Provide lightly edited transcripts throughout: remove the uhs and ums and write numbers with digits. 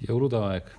Jõulude aeg.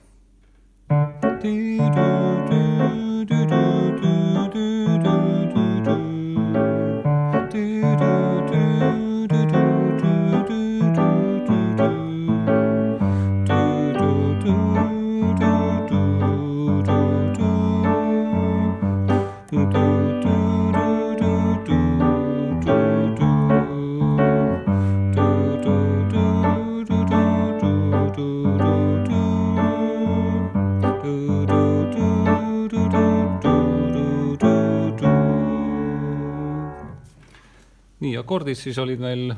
Nii, akordid siis olid meil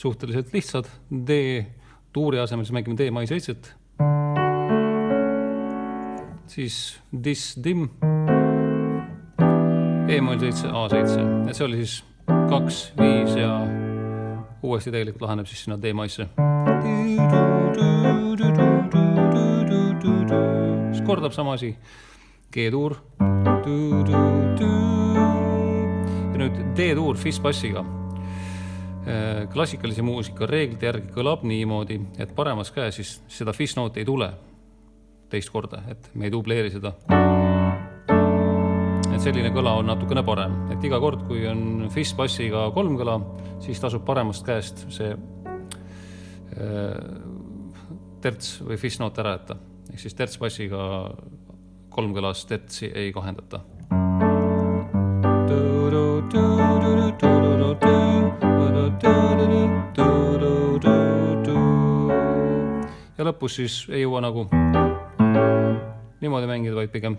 suhteliselt lihtsad. D-tuuri asemel siis mängime D-mai-7. Siis dis-dim. E-moll-7, A7. Et see oli siis 2, 5 ja uuesti tegelikult laheneb siis sinna D-maisse. Siis kordab sama asi. G-tuur. Ja nüüd D-tuur fis-bassiga. Klassikalise muusika reeglite järgi kõlab niimoodi, et paremas käes siis seda fis-nooti ei tule teist korda, et me ei dubleeri seda. Et selline kõla on natukene parem. Et iga kord, kui on fis-bassiga 3 kõla, siis tasub paremast käest see terts või fis-noot ära jätta. Ehk siis terts-bassiga 3 kõlas tertsi ei kohendata. Ja lõpus siis ei jõua nagu niimoodi mängida, vaid pigem